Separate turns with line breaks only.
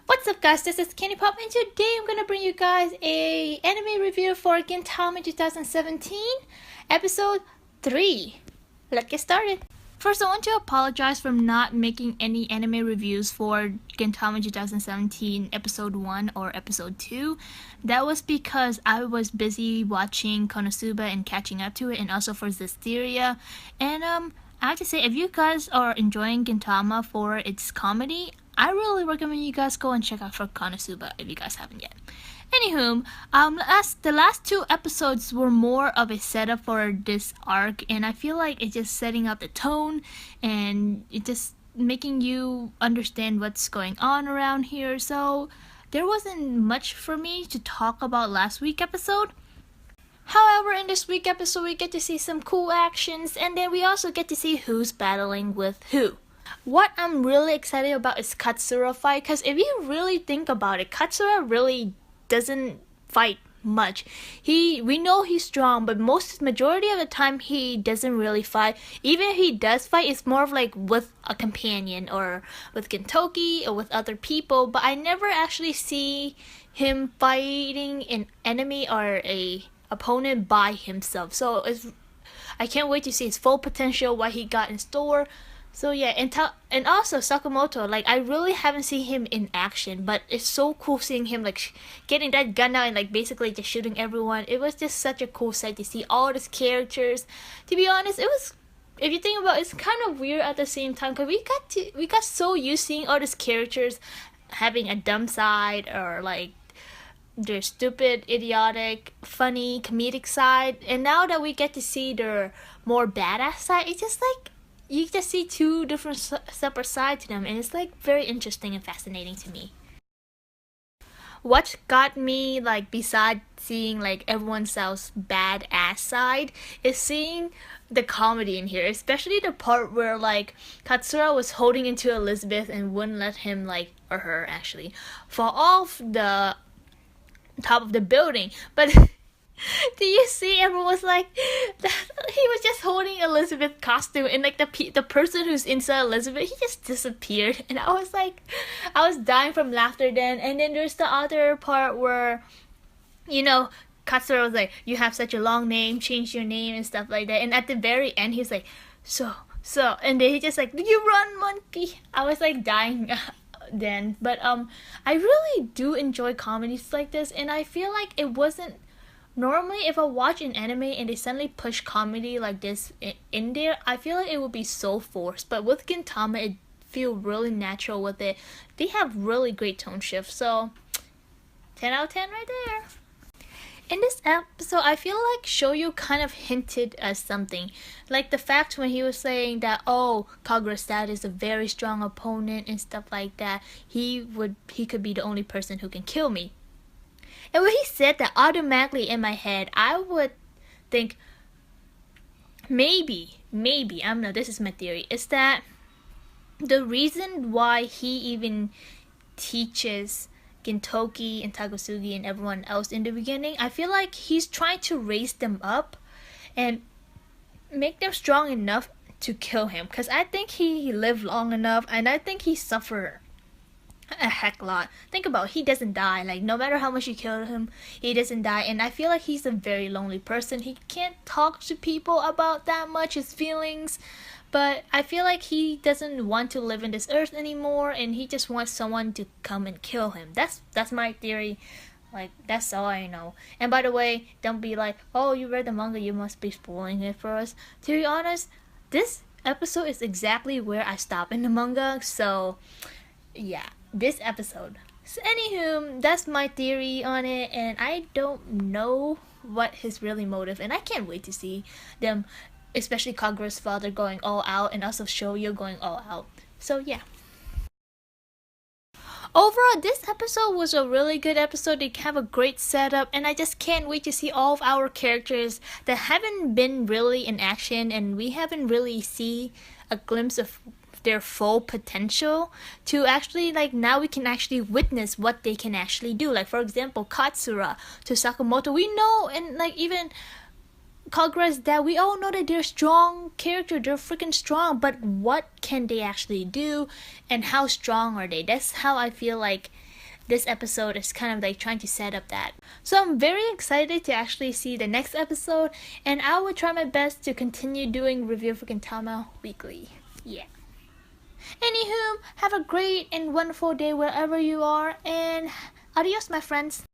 What's up guys, this is Candy Pop and today I'm gonna bring you guys a anime review for Gintama 2017 episode 3. Let's get started. First, I want to apologize for not making any anime reviews for Gintama 2017 episode 1 or episode 2. That was because I was busy watching Konosuba and catching up to it, and also for Zestiria. And I have to say, if you guys are enjoying Gintama for its comedy, I really recommend you guys go and check out for Konosuba if you guys haven't yet. Anywho, the last two episodes were more of a setup for this arc, and I feel like it's just setting up the tone and it just making you understand what's going on around here. So there wasn't much for me to talk about last week episode. However, in this week episode, we get to see some cool actions, and then we also get to see who's battling with who. What I'm really excited about is Katsura fight, because if you really think about it, Katsura really doesn't fight much. We know he's strong, but majority of the time he doesn't really fight. Even if he does fight, it's more of like with a companion or with Gintoki or with other people, but I never actually see him fighting an enemy or a opponent by himself. So I can't wait to see his full potential, what he got in store. So yeah, and also Sakamoto, like I really haven't seen him in action, but it's so cool seeing him like getting that gun out and like basically just shooting everyone. It was just such a cool sight to see all these characters. To be honest, it was, if you think about it, it's kind of weird at the same time, because we got so used seeing all these characters having a dumb side or like their stupid, idiotic, funny, comedic side, and now that we get to see their more badass side, it's just like you just see two different separate sides to them, and it's like very interesting and fascinating to me. What got me, like, besides seeing like everyone else's badass side, is seeing the comedy in here, especially the part where like Katsura was holding into Elizabeth and wouldn't let him, like, or her actually, fall off the top of the building. But do you see everyone was like he was just holding Elizabeth's costume, and like the person who's inside Elizabeth, he just disappeared, and I was dying from laughter then. And then there's the other part where, you know, Katsura was like, you have such a long name, change your name and stuff like that, and at the very end he's like, so, and then he just like, you run, monkey. I was like dying then. But I really do enjoy comedies like this, and I feel like it wasn't normally, if I watch an anime and they suddenly push comedy like this in there, I feel like it would be so forced. But with Gintama, it feels really natural with it. They have really great tone shifts, so 10 out of 10 right there. In this episode, I feel like Shoyu kind of hinted at something. Like the fact when he was saying that, oh, Kagura's dad is a very strong opponent and stuff like that, he could be the only person who can kill me. And when he said that, automatically in my head, I would think, maybe, I don't know, this is my theory, is that the reason why he even teaches Gintoki and Takasugi and everyone else in the beginning, I feel like he's trying to raise them up and make them strong enough to kill him. Because I think he lived long enough, and I think he suffered a heck lot. Think about it, he doesn't die. Like, no matter how much you kill him, he doesn't die. And I feel like he's a very lonely person. He can't talk to people about that much, his feelings. But I feel like he doesn't want to live in this earth anymore, and he just wants someone to come and kill him. That's my theory. Like, that's all I know. And by the way, don't be like, oh, you read the manga, you must be spoiling it for us. To be honest, this episode is exactly where I stop in the manga. So yeah, this episode. So anywho, that's my theory on it, and I don't know what his really motive, and I can't wait to see them, especially Kagura's father going all out, and also Shoyo going all out. So yeah. Overall, this episode was a really good episode. They have a great setup, and I just can't wait to see all of our characters that haven't been really in action, and we haven't really see a glimpse of their full potential, to actually, like, now we can actually witness what they can actually do. Like, for example, Katsura to Sakamoto, we know, and like even Kagura's dad, we all know that they're strong character, they're freaking strong, but what can they actually do, and how strong are they? That's how I feel like this episode is kind of like trying to set up that. So I'm very excited to actually see the next episode, and I will try my best to continue doing review for Gintama weekly. Yeah. Anywho, have a great and wonderful day wherever you are, and adios, my friends.